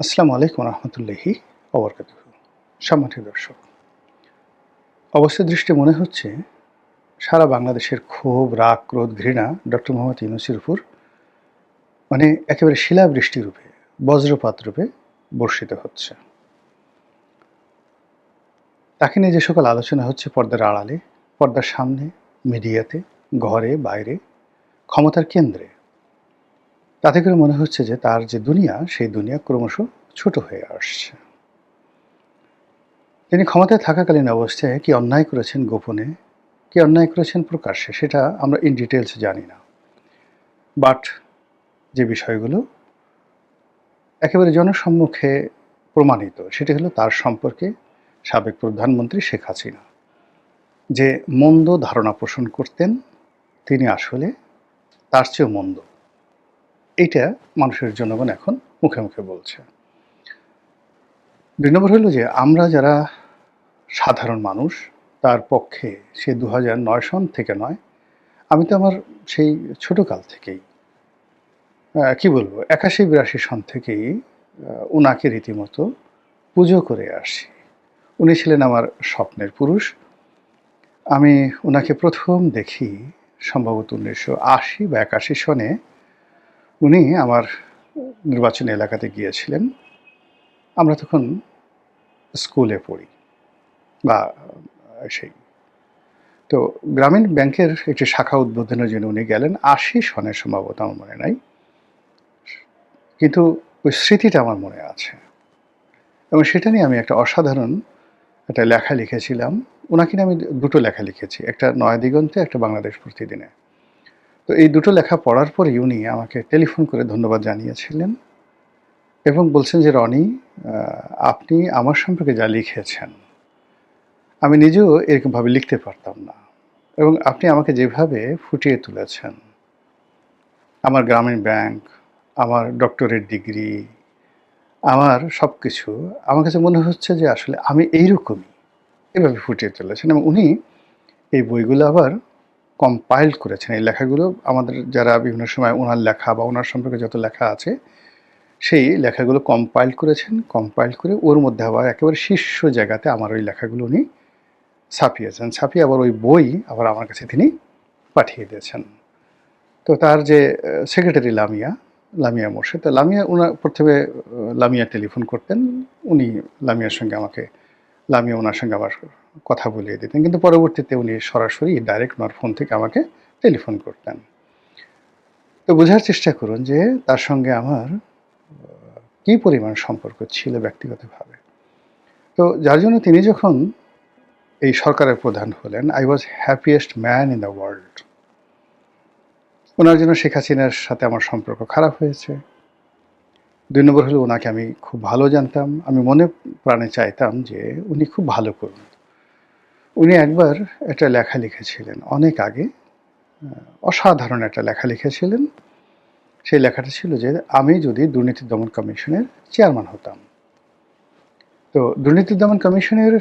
আসসালামু আলাইকুম রহমতুল্লাহি ওবরকাতুহু। সম্মানিত দর্শক, অবস্থা দৃষ্টি মনে হচ্ছে সারা বাংলাদেশের ক্ষোভ, রাগ, ক্রোধ, ঘৃণা ডক্টর মোহাম্মদ ইউনূসের উপর একেবারে শিলাবৃষ্টি রূপে, বজ্রপাত রূপে বর্ষিত হচ্ছে। তাকে নিয়ে যে সকল আলোচনা হচ্ছে পর্দার আড়ালে, পর্দার সামনে, মিডিয়াতে, ঘরে, বাইরে, ক্ষমতার কেন্দ্রে, তাতে করে মনে হচ্ছে যে তার যে দুনিয়া, সেই দুনিয়া ক্রমশ ছোট হয়ে আসছে। তিনি ক্ষমতায় থাকাকালীন অবস্থায় কি অন্যায় করেছেন গোপনে, কি অন্যায় করেছেন প্রকাশ্যে, সেটা আমরা ইন ডিটেইলস জানি না। বাট যে বিষয়গুলো একেবারে জনসম্মুখে প্রমাণিত, সেটি হলো তার সম্পর্কে সাবেক প্রধানমন্ত্রী শেখ হাসিনা যে মন্দ ধারণা পোষণ করতেন, তিনি আসলে তার চেয়েও মন্দ। এইটা মানুষের জনগণ এখন মুখে মুখে বলছে। ২ নম্বর হলো যে আমরা যারা সাধারণ মানুষ, তার পক্ষে সে ২০০৯ সন থেকে নয়, আমি তো আমার সেই ছোটকাল থেকেই কি বলবো, ৮১-৮২ সন থেকেই উনাকে রীতিমতো পুজো করে আসছি। উনি ছিলেন আমার স্বপ্নের পুরুষ। আমি উনাকে প্রথম দেখি সম্ভবত ১৯৮০ বা ৮১ সনে। উনি আমার নির্বাচনী এলাকাতে গিয়েছিলেন। আমরা তখন স্কুলে পড়ি বা সেই। তো গ্রামীণ ব্যাংকের একটি শাখা উদ্বোধনের জন্য উনি গেলেন ৮০ সনে সম্ভবত, আমার মনে নাই। কিন্তু ওই স্মৃতিটা আমার মনে আছে এবং সেটা নিয়ে আমি একটা অসাধারণ একটা লেখা লিখেছিলাম। উনাকে নিয়ে আমি ২ টো লেখা লিখেছি। একটা 'নয়াদিগন্তে', একটা 'বাংলাদেশ প্রতিদিনে'। তো এই ২ টো লেখা পড়ার পরেই উনি আমাকে টেলিফোন করে ধন্যবাদ জানিয়েছিলেন এবং বলছেন যে, "রনি, আ আপনি আমার সম্পর্কে যা লিখেছেন, আমি নিজেও এরকমভাবে লিখতে পারতাম না। এবং আপনি আমাকে যেভাবে ফুটিয়ে তুলেছেন, আমার গ্রামীণ ব্যাংক, আমার ডক্টরেট ডিগ্রি, আমার সবকিছু, আমার কাছে মনে হচ্ছে যে আসলে আমি এইরকমই।" এভাবে ফুটিয়ে তুলেছেন এবং উনি এই বইগুলো আবার কম্পাইল করেছেন। এই লেখাগুলো আমাদের যারা বিভিন্ন সময় উনার লেখা বা উনার সম্পর্কে যত লেখা আছে, সেই লেখাগুলো কম্পাইল করেছেন। কম্পাইল করে ওর মধ্যে আবার একেবারে শীর্ষ জায়গাতে আমার ওই লেখাগুলো উনি ছাপিয়েছেন। ছাপিয়ে আবার ওই বই আবার আমার কাছে তিনি পাঠিয়ে দিয়েছেন। তো তার যে সেক্রেটারি লামিয়া মোর্শেদ, তো লামিয়া উনার প্রথমে লামিয়া টেলিফোন করতেন। উনি লামিয়ার সঙ্গে আমাকে লামিয়া ওনার সঙ্গে আবার কথা বলিয়ে দিতেন। কিন্তু পরবর্তীতে উনি সরাসরি ডাইরেক্ট ওনার ফোন থেকে আমাকে টেলিফোন করতেন। তো বোঝার চেষ্টা করুন যে তার সঙ্গে আমার কী পরিমাণ সম্পর্ক ছিল ব্যক্তিগতভাবে। তো যার জন্য তিনি যখন এই সরকারের প্রধান হলেন, I was happiest man in the world. ওনার জন্য শেখ হাসিনার সাথে আমার সম্পর্ক খারাপ হয়েছে। ২ নম্বর হলো ওনাকে আমি খুব ভালো জানতাম। আমি মনে প্রাণে চাইতাম যে উনি খুব ভালো করুন। উনি একবার একটা লেখা লিখেছিলেন অনেক আগে, অসাধারণ একটা লেখা লিখেছিলেন। সেই লেখাটা ছিল যে আমি যদি দুর্নীতি দমন কমিশনের চেয়ারম্যান হতাম। তো দুর্নীতি দমন কমিশনের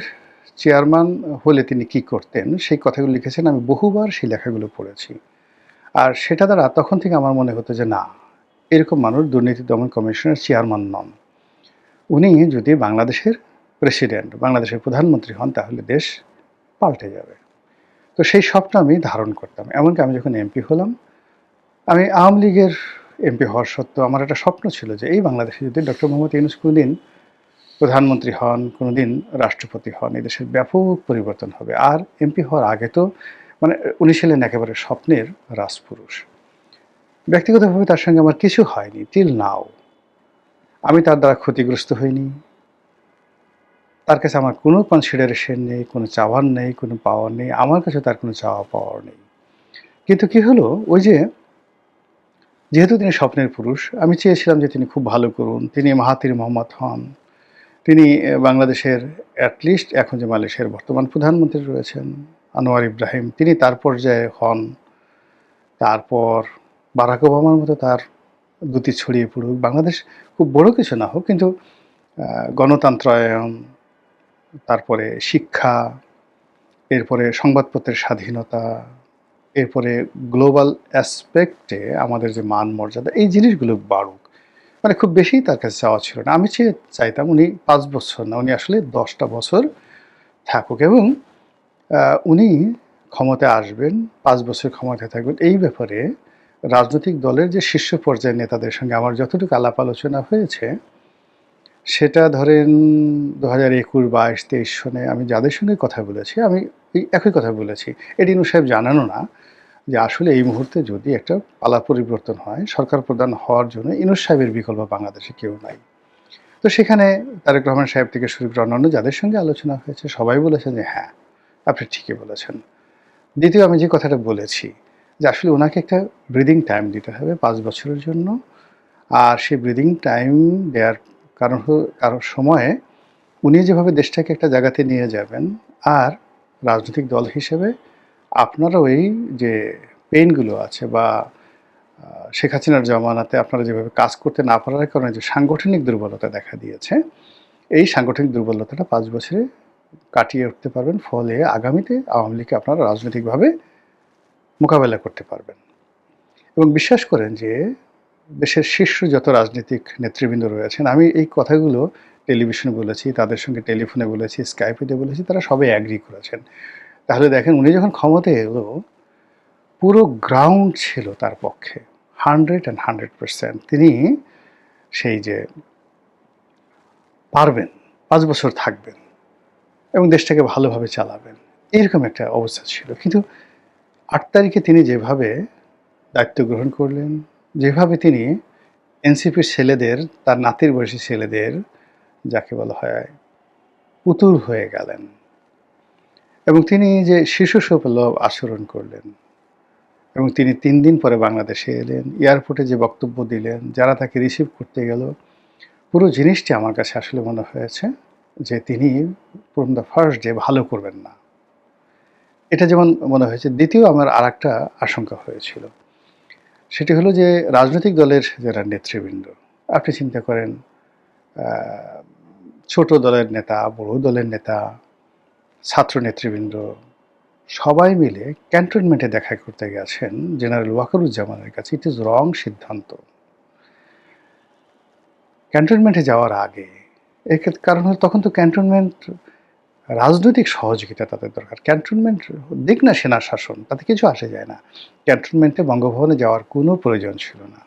চেয়ারম্যান হলে তিনি কি করতেন, সেই কথাগুলো লিখেছেন। আমি বহুবার সেই লেখাগুলো পড়েছি। আর সেটা দ্বারা তখন থেকে আমার মনে হতো যে না, এরকম মানুষ দুর্নীতি দমন কমিশনের চেয়ারম্যান নন। উনি যদি বাংলাদেশের প্রেসিডেন্ট, বাংলাদেশের প্রধানমন্ত্রী হন, তাহলে দেশ পাল্টে যাবে। তো সেই স্বপ্ন আমি ধারণ করতাম। এমনকি আমি যখন এমপি হলাম, আমি আওয়ামী লীগের এমপি হওয়ার সত্ত্বেও আমার একটা স্বপ্ন ছিল যে এই বাংলাদেশে যদি ডক্টর মোহাম্মদ ইউনূস কোনোদিন প্রধানমন্ত্রী হন, কোনোদিন রাষ্ট্রপতি হন, এই দেশের ব্যাপক পরিবর্তন হবে। আর এমপি হওয়ার আগে তো উনি ছিলেন একেবারে স্বপ্নের রাজপুরুষ। ব্যক্তিগতভাবে তার সঙ্গে আমার কিছু হয়নি টিল নাও। আমি তার দ্বারা ক্ষতিগ্রস্ত হইনি। তার কাছে আমার কোনো কনসিডারেশন নেই, কোনো চাওয়ার নেই, কোনো পাওয়ার নেই। আমার কাছে তার কোনো চাওয়া পাওয়ার নেই। কিন্তু কি হলো, ওই যে যেহেতু তিনি স্বপ্নের পুরুষ, আমি চেয়েছিলাম যে তিনি খুব ভালো করুন। তিনি মাহাথির মোহাম্মদ হন। তিনি বাংলাদেশের অ্যাটলিস্ট এখন যে মালয়েশিয়ার বর্তমান প্রধানমন্ত্রী রয়েছেন আনোয়ার ইব্রাহিম, তিনি তার পর্যায়ে হন। তারপর বারাক ওবামার মতো তার দ্যুতি ছড়িয়ে পড়ুক। বাংলাদেশ খুব বড় কিছু না হোক, কিন্তু গণতন্ত্রায়ন, তারপরে শিক্ষা, এরপরে সংবাদপত্রের স্বাধীনতা, এরপরে গ্লোবাল অ্যাসপেক্টে আমাদের যে মান মর্যাদা, এই জিনিসগুলো বাড়ুক। মানে খুব বেশি তার কাছে চাওয়া ছিল না। আমি চাইতাম উনি ৫ বছর না, উনি আসলে ১০টা বছর থাকুক এবং উনি ক্ষমতায় আসবেন, ৫ বছর ক্ষমতায় থাকবেন। এই ব্যাপারে রাজনৈতিক দলের যে শীর্ষ পর্যায়ের নেতাদের সঙ্গে আমার যতটুকু আলাপ আলোচনা হয়েছে, সেটা ধরেন ২০২১, ২২, ২৩ সনে আমি যাদের সঙ্গে কথা বলেছি, আমি এই একই কথা বলেছি। এটি ইনু সাহেব জানানও না যে আসলে এই মুহূর্তে যদি একটা পালা পরিবর্তন হয়, সরকার প্রধান হওয়ার জন্য ইউনূস সাহেবের বিকল্প বাংলাদেশে কেউ নাই। তো সেখানে তারেক রহমান সাহেব থেকে শুরু করে অন্যান্য যাদের সঙ্গে আলোচনা হয়েছে সবাই বলেছেন যে হ্যাঁ, আপনি ঠিকই বলেছেন। দ্বিতীয় আমি যে কথাটা বলেছি যে আসলে ওনাকে একটা ব্রিদিং টাইম দিতে হবে ৫ বছরের জন্য। আর সেই ব্রিদিং টাইম দেওয়ার কারণ সময়ে উনি যেভাবে দেশটাকে একটা জায়গাতে নিয়ে যাবেন, আর রাজনৈতিক দল হিসেবে আপনারাও এই যে পেইনগুলো আছে বা শেখ হাসিনার জমানাতে আপনারা যেভাবে কাজ করতে না পারার কারণে যে সাংগঠনিক দুর্বলতা দেখা দিয়েছে, এই সাংগঠনিক দুর্বলতাটা ৫ বছরে কাটিয়ে উঠতে পারবেন। ফলে আগামীতে আওয়ামী লীগকে আপনারা রাজনৈতিকভাবে মোকাবেলা করতে পারবেন। এবং বিশ্বাস করেন যে দেশের শীর্ষ যত রাজনৈতিক নেতৃবৃন্দ রয়েছেন, আমি এই কথাগুলো টেলিভিশনে বলেছি, তাদের সঙ্গে টেলিফোনে বলেছি, স্কাইপে বলেছি, তারা সবাই অ্যাগ্রি করেছেন। তাহলে দেখেন উনি যখন ক্ষমতায় এলো, পুরো গ্রাউন্ড ছিল তার পক্ষে 100% তিনি সেই যে পারবেন, ৫ বছর থাকবেন এবং দেশটাকে ভালোভাবে চালাবেন, এরকম একটা অবস্থা ছিল। কিন্তু ৮ তারিখে তিনি যেভাবে দায়িত্ব গ্রহণ করলেন, যেভাবে তিনি এনসিপির ছেলেদের, তার নাতির বয়সী ছেলেদের, যাকে বলা হয় পুতুল হয়ে গেলেন, এবং তিনি যে শিশুসুলভ আচরণ করলেন, এবং তিনি ৩ দিন পরে বাংলাদেশে এলেন, এয়ারপোর্টে যে বক্তব্য দিলেন, যারা তাকে রিসিভ করতে গেল, পুরো জিনিসটি আমার কাছে আসলে মনে হয়েছে যে তিনি ফ্রম দ্য ফার্স্ট ডে ভালো করবেন না। এটা যেমন মনে হয়েছে। দ্বিতীয় আমার আরেকটা আশঙ্কা হয়েছিল। সেটি হলো যে রাজনৈতিক দলের যারা নেতৃবৃন্দ, আপনি চিন্তা করেন ছোট দলের নেতা, বড় দলের নেতা, ছাত্র নেতৃবৃন্দ সবাই মিলে ক্যান্টনমেন্টে দেখা করতে গেছেন জেনারেল ওয়াকারুজ্জামানের কাছে। ইট ইজ রং সিদ্ধান্ত। ক্যান্টনমেন্টে যাওয়ার আগে এর কারণ হলো তখন তো ক্যান্টনমেন্ট রাজনৈতিক সহযোগিতা তাদের দরকার। ক্যান্টনমেন্ট দিক না সেনা শাসন, তাতে কিছু আসে যায় না। ক্যান্টনমেন্টে বঙ্গভবনে যাওয়ার কোনো প্রয়োজন ছিল না।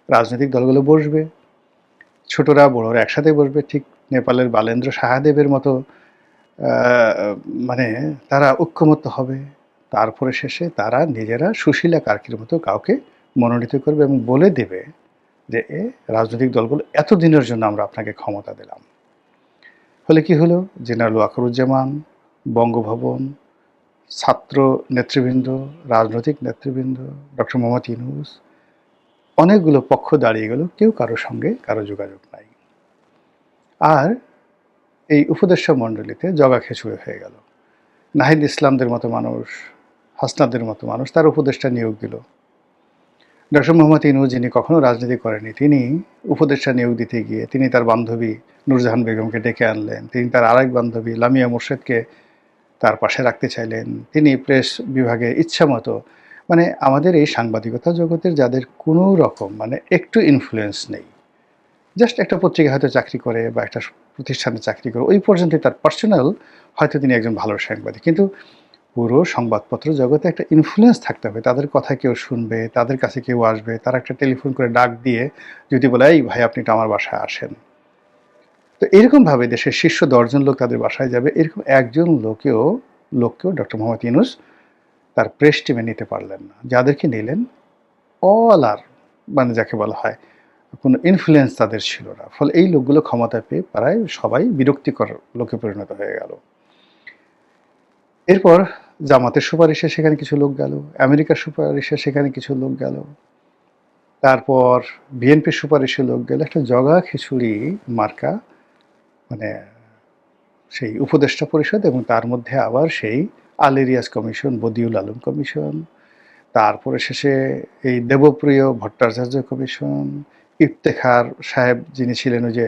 রাজনৈতিক দলগুলো বসবে, ছোটরা বড়রা একসাথে বসবে, ঠিক নেপালের বালেন্দ্র সাহাদেবের মতো মানে তারা ঐক্যমত্য হবে। তারপরে শেষে তারা নিজেরা সুশীলা কার্কির মতো কাউকে মনোনীত করবে এবং বলে দেবে যে রাজনৈতিক দলগুলো এতদিনের জন্য আমরা আপনাকে ক্ষমতা দিলাম। ফলে কি হলো, জেনারেল ওয়াকারুজ্জামান, বঙ্গভবন, ছাত্র নেতৃবৃন্দ, রাজনৈতিক নেতৃবৃন্দ, ডক্টর মোহাম্মদ ইউনূস, অনেকগুলো পক্ষ দাঁড়িয়ে গেল, কেউ কারোর সঙ্গে কারো যোগাযোগ নাই। আর এই উপদেষ্টা মণ্ডলীতে জগা খিচুড়ি হয়ে গেল। নাহিদ ইসলামদের মতো মানুষ, হাসনাদের মতো মানুষ তার উপদেষ্টা নিয়োগ দিল। ডক্টর মোহাম্মদ ইউনূস, যিনি কখনো রাজনীতি করেনি, তিনি উপদেষ্টা নিয়োগ দিতে গিয়ে তিনি তার বান্ধবী নূরজাহান বেগমকে ডেকে আনলেন। তিনি তার আরেক বান্ধবী লামিয়া মোর্শেদকে তার পাশে রাখতে চাইলেন। তিনি প্রেস বিভাগে ইচ্ছামতো, মানে আমাদের এই সাংবাদিকতা জগতের যাদের কোনো রকম মানে একটু ইনফ্লুয়েন্স নেই, জাস্ট একটা পত্রিকায় হয়তো চাকরি করে বা একটা প্রতিষ্ঠানে চাকরি করে, ওই পর্যন্তই তার পার্সোনাল, হয়তো তিনি একজন ভালো সাংবাদিক, কিন্তু পুরো সংবাদপত্র জগতে একটা ইনফ্লুয়েন্স থাকতে হবে। তাদের কথা কেউ শুনবে, তাদের কাছে কেউ আসবে, তারা একটা টেলিফোন করে ডাক দিয়ে যদি বলে এই ভাই আপনি তো আমার বাসায় আসেন, তো এরকমভাবে দেশের শীর্ষ ১০ জন লোক তাদের বাসায় যাবে, এরকম একজন লোককেও ডক্টর মোহাম্মদ ইউনূস তার প্রেস টিমে নিতে পারলেন না। যাদেরকে নিলেন অল আর মানে যাকে বলা হয় কোনো ইনফ্লুয়েন্স তাদের ছিল না। ফলে এই লোকগুলো ক্ষমতা পেয়ে প্রায় সবাই বিরক্তিকর লোকে পরিণত হয়ে গেল। এরপর জামাতের সুপারিশে সেখানে কিছু লোক গেল, আমেরিকার সুপারিশে সেখানে কিছু লোক গেল, তারপর বিএনপির সুপারিশে লোক গেল। একটা জগা খিচুড়ি মার্কা মানে সেই উপদেষ্টা পরিষদ, এবং তার মধ্যে আবার সেই আল ইরিয়াস কমিশন, বদিউল আলম কমিশন, তারপরে শেষে এই দেবপ্রিয় ভট্টাচার্য কমিশন, ইফতেখার সাহেব যিনি ছিলেন ওই যে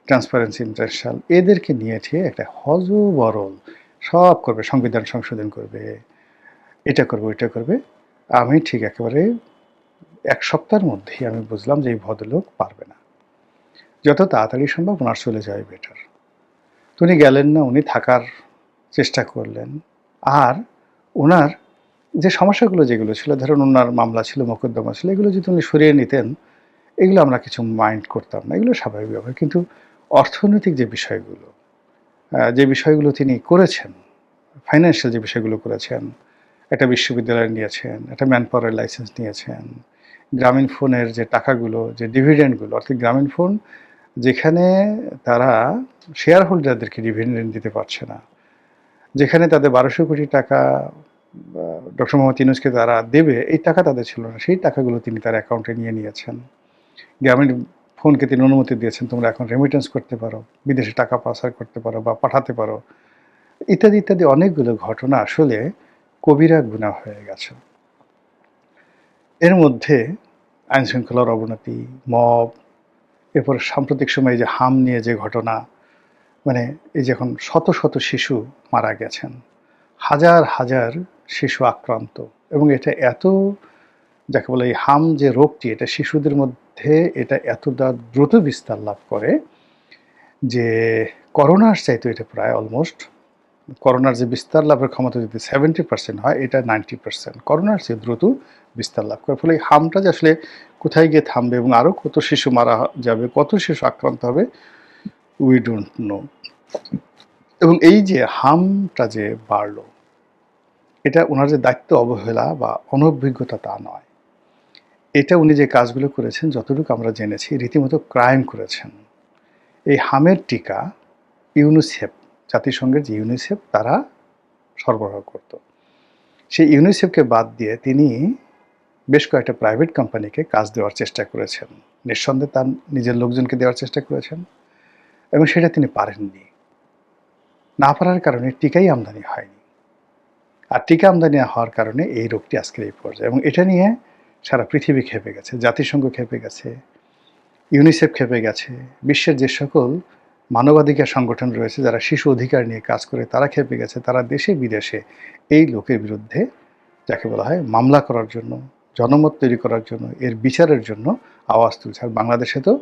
ট্রান্সপারেন্সি ইন্টারন্যাশনাল, এদেরকে নিয়ে ঠিয়ে একটা হযবরল সব করবে, সংবিধান সংশোধন করবে, এটা করবে ওইটা করবে। আমি ঠিক একেবারে ১ সপ্তাহের মধ্যেই আমি বুঝলাম যে এই ভদ্রলোক পারবে না। যত তাড়াতাড়ি সম্ভব ওনার চলে যাওয়াই বেটার। তো উনি গেলেন না, উনি থাকার চেষ্টা করলেন। আর ওনার যে সমস্যাগুলো যেগুলো ছিল, ধরুন ওনার মামলা ছিল, মোকদ্দমা ছিল, এগুলো যদি উনি সরিয়ে নিতেন, এগুলো আমরা কিছু মাইন্ড করতাম না, এগুলো স্বাভাবিক ব্যাপার। কিন্তু অর্থনৈতিক যে বিষয়গুলো, যে বিষয়গুলো তিনি করেছেন, ফাইন্যান্সিয়াল যে বিষয়গুলো করেছেন, একটা বিশ্ববিদ্যালয় নিয়েছেন, একটা ম্যান পাওয়ারের লাইসেন্স নিয়েছেন, গ্রামীণ ফোনের যে টাকাগুলো, যে ডিভিডেন্ডগুলো, অর্থাৎ গ্রামীণ ফোন যেখানে তারা শেয়ার হোল্ডারদেরকে ডিভিডেন্ড দিতে পারছে না, যেখানে তাদের 1200 কোটি টাকা ডক্টর মোহাম্মদ ইউনূসকে তারা দেবে, এই টাকা তাদের ছিল না, সেই টাকাগুলো তিনি তার অ্যাকাউন্টে নিয়ে নিয়েছেন। গ্রামীণ ফোনকে তিনি অনুমতি দিয়েছেন, তোমরা এখন রেমিটেন্স করতে পারো, বিদেশে টাকা পাচার করতে পারো বা পাঠাতে পারো, ইত্যাদি ইত্যাদি অনেকগুলো ঘটনা আসলে কবিরা গুনাহ হয়ে গেছে। এর মধ্যে আইনশৃঙ্খলার অবনতি, মব, এরপর সাম্প্রতিক সময়ে যে হাম নিয়ে যে ঘটনা, মানে এই যে এখন শত শত শিশু মারা গেছেন, হাজার হাজার শিশু আক্রান্ত, এবং এটা এত, যাকে বলে এই হাম যে রোগটি, এটা শিশুদের মধ্যে এটা এতটা দ্রুত বিস্তার লাভ করে যে করোনার চাইতে এটা প্রায় অলমোস্ট, করোনার যে বিস্তার লাভের ক্ষমতা যদি 70% হয়, এটা 90%, করোনার চেয়ে দ্রুত বিস্তার লাভ করে। ফলে এই হামটা যে আসলে কোথায় গিয়ে থামবে এবং আরও কত শিশু মারা যাবে, কত শিশু আক্রান্ত হবে, উই ডোন্ট নো। এবং এই যে হামটা যে বাড়লো, এটা ওনার যে দায়িত্ব অবহেলা বা অনভিজ্ঞতা তা নয়, এটা উনি যে কাজগুলো করেছেন যতটুকু আমরা জেনেছি রীতিমতো ক্রাইম করেছেন। এই হামের টিকা ইউনিসেফ, জাতিসংঘের যে ইউনিসেফ, তারা সরবরাহ করত। সেই ইউনিসেফকে বাদ দিয়ে তিনি বেশ কয়েকটা প্রাইভেট কোম্পানিকে কাজ দেওয়ার চেষ্টা করেছেন, নিঃসন্দেহে তার নিজের লোকজনকে দেওয়ার চেষ্টা করেছেন, এবং সেটা তিনি পারেননি। না পারার কারণে টিকাই আমদানি হয়নি, আর টিকা আমদানি হওয়ার কারণে এই রোগটি আজকের এই পর্যায়ে। এবং এটা নিয়ে সারা পৃথিবী খেপে গেছে, জাতিসংঘ খেপে গেছে, ইউনিসেফ খেপে গেছে, বিশ্বের যে সকল মানবাধিকার সংগঠন রয়েছে যারা শিশু অধিকার নিয়ে কাজ করে তারা খেপে গেছে। তারা দেশে বিদেশে এই লোকের বিরুদ্ধে, যাকে বলা হয় মামলা করার জন্য, জনমত তৈরি করার জন্য, এর বিচারের জন্য আওয়াজ তুলছে। আর বাংলাদেশে তো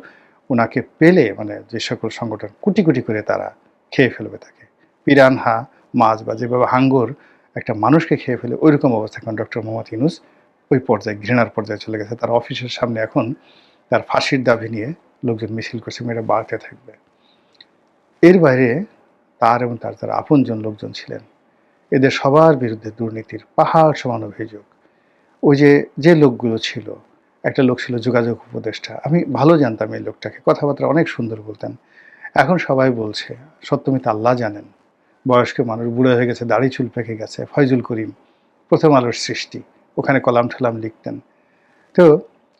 ওনাকে পেলে মানে যে সকল সংগঠন কোটি কোটি করে তারা খেয়ে ফেলবে তাকে, পিরানহা মাছ বা যেভাবে হাঙ্গর একটা মানুষকে খেয়ে ফেলে, ওই রকম অবস্থা এখন ডক্টর মোহাম্মদ ইউনূস ওই পর্যায়ে, ঘৃণার পর্যায়ে চলে গেছে। তার অফিসের সামনে এখন তার ফাঁসির দাবি নিয়ে লোকজন মিছিল করছে, মেয়েরা বাড়তে থাকবে। এর বাইরে তার এবং তার যারা আপনজন লোকজন ছিলেন, এদের সবার বিরুদ্ধে দুর্নীতির পাহাড় সমান অভিযোগ। ওই যে যে লোকগুলো ছিল, একটা লোক ছিল যোগাযোগ উপদেষ্টা, আমি ভালো জানতাম এই লোকটাকে, কথাবার্তা অনেক সুন্দর বলতেন। এখন সবাই বলছে সত্যমিতা আল্লাহ জানেন, বয়স্ক মানুষ, বুড়ো হয়ে গেছে, দাড়ি চুল পেকে গেছে। ফয়জুল করিম, প্রথম আলোর সৃষ্টি, ওখানে কলাম ঠলাম লিখতেন। তো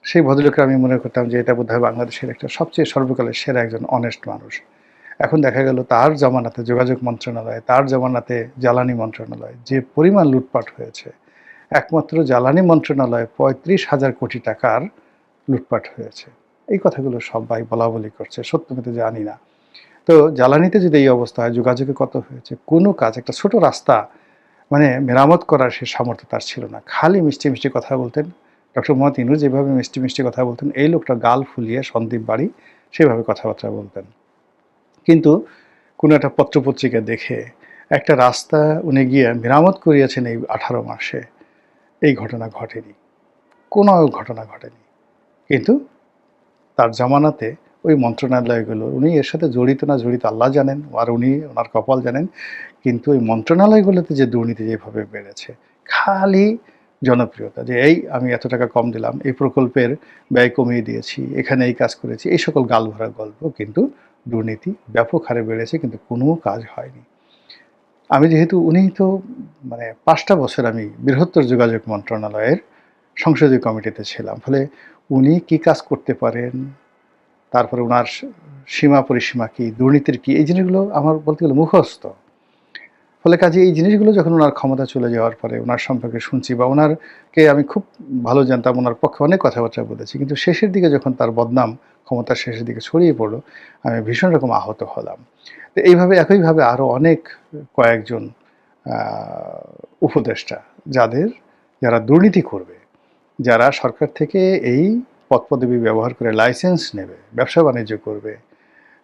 সেই ভদ্রলোককে আমি মনে করতাম যে এটা বোধহয় বাংলাদেশের একটা সবচেয়ে সর্বকালের সেরা একজন অনেস্ট মানুষ। এখন দেখা গেল তার জমানাতে যোগাযোগ মন্ত্রণালয়, তার জমানাতে জ্বালানি মন্ত্রণালয় যে পরিমাণ লুটপাট হয়েছে, একমাত্র জ্বালানি মন্ত্রণালয়ে 35,000 কোটি টাকার লুটপাট হয়েছে। এই কথাগুলো সবাই বলা বলি করছে, সত্যমিতে জানি না। তো জ্বালানিতে যদি এই অবস্থা হয়, যোগাযোগে কত হয়েছে? কোনো কাজ, একটা ছোট রাস্তা মানে মেরামত করার সে সামর্থ্য তার ছিল না। খালি মিষ্টি মিষ্টি কথা বলতেন। ডক্টর মোহাম্মদ ইউনূস যেভাবে মিষ্টি মিষ্টি কথা বলতেন, এই লোকটা গাল ফুলিয়ে সন্দীপ বাড়ি সেভাবে কথাবার্তা বলতেন। কিন্তু কোনো একটা পত্রপত্রিকা দেখে একটা রাস্তা উনি গিয়ে মেরামত করিয়েছেন এই 18 মাসে, এই ঘটনা ঘটেনি, কোনো ঘটনা ঘটেনি। কিন্তু তার জামানাতে ওই মন্ত্রণালয়গুলো, উনি এর সাথে জড়িত না জড়িত আল্লাহ জানেন, আর উনি ওনার কপাল জানেন, কিন্তু ওই মন্ত্রণালয়গুলোতে যে দুর্নীতি যেভাবে বেড়েছে, খালি জনপ্রিয়তা, যে এই আমি এত টাকা কম দিলাম, এই প্রকল্পের ব্যয় কমিয়ে দিয়েছি, এখানে এই কাজ করেছি, এই সকল গাল ভরা গল্প, কিন্তু দুর্নীতি ব্যাপক হারে বেড়েছে, কিন্তু কোনো কাজ হয়নি। আমি যেহেতু, উনি তো মানে 5টা বছর আমি বৃহত্তর যোগাযোগ মন্ত্রণালয়ের সংসদীয় কমিটিতে ছিলাম, ফলে উনি কি কাজ করতে পারেন, তারপরে ওনার সীমা পরিসীমা কী, দুর্নীতির কী, এই জিনিসগুলো আমার বলতে গেলে মুখস্থ। ফলে কাজে এই জিনিসগুলো যখন ওনার ক্ষমতা চলে যাওয়ার পরে ওনার সম্পর্কে শুনছি, বা ওনারকে আমি খুব ভালো জানতাম, ওনার পক্ষে অনেক কথাবার্তা বলেছি, কিন্তু শেষের দিকে যখন তার বদনাম ক্ষমতার শেষের দিকে ছড়িয়ে পড়লো, আমি ভীষণ রকম আহত হলাম। তো এইভাবে একইভাবে আরও অনেক কয়েকজন উপদেষ্টা, যারা দুর্নীতি করবে, যারা সরকার থেকে এই পদপদবি ব্যবহার করে লাইসেন্স নেবে, ব্যবসা বাণিজ্য করবে,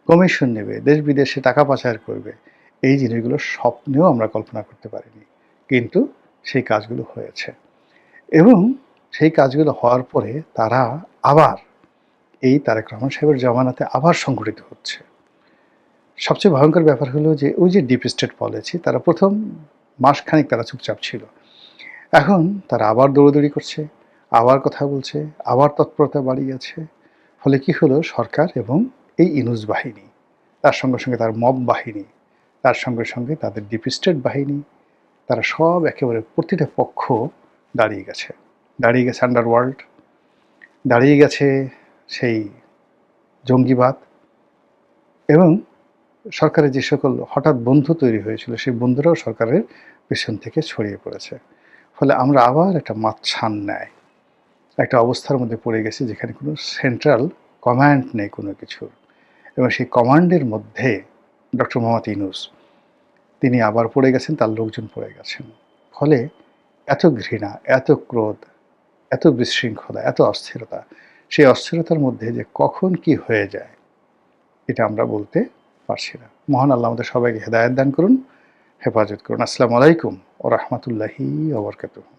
কমিশন নেবে, দেশ বিদেশে টাকা পাচার করবে, এই জিনিসগুলো স্বপ্নেও আমরা কল্পনা করতে পারিনি। কিন্তু সেই কাজগুলো হয়েছে এবং সেই কাজগুলো হওয়ার পরে তারা আবার এই তারেক রহমান সাহেবের জমানাতে আবার সংগঠিত হচ্ছে। সবচেয়ে ভয়ঙ্কর ব্যাপার হলো যে ওই যে ডিপ স্টেট পলিসি, তারা প্রথম মাসখানেক তারা চুপচাপ ছিল। এখন তারা আবার দৌড়াদৌড়ি করছে, আবার কথা বলছে, আবার তৎপরতা বাড়িয়েছে। ফলে কি হলো, সরকার এবং এই ইনুস বাহিনী, তার সঙ্গে সঙ্গে তার মব বাহিনী, তার সঙ্গে সঙ্গে তাদের ডিপ স্টেট বাহিনী, তারা সব একেবারে প্রতিটা পক্ষ দাঁড়িয়ে গেছে। দাঁড়িয়ে গেছে আন্ডারওয়ার্ল্ড, দাঁড়িয়ে গেছে সেই জঙ্গিবাদ এবং সরকারের যে সকল হঠাৎ বন্ধু তৈরি হয়েছিল সেই বন্ধুরাও সরকারের পেছন থেকে ছড়িয়ে পড়েছে। ফলে আমরা আবার একটা মাঝখান ন্যায় একটা অবস্থার মধ্যে পড়ে গেছি যেখানে কোনো সেন্ট্রাল কমান্ড নেই কোনো কিছুর, এবং সেই কমান্ডের মধ্যে ডক্টর মোহাম্মদ ইউনূস তিনি আবার পড়ে গেছেন, তার লোকজন পড়ে গেছেন। ফলে এত ঘৃণা, এত ক্রোধ, এত বিশৃঙ্খলা, এত অস্থিরতা, সেই অস্থিরতার মধ্যে যে কখন কি হয়ে যায় এটা আমরা বলতে পারছি না। মহান আল্লাহ আমাদের সবাইকে হেদায়েত দান করুন, হেফাজত করুন। আসসালামু আলাইকুম ওয়া রাহমাতুল্লাহি ওয়া বারাকাতুহু।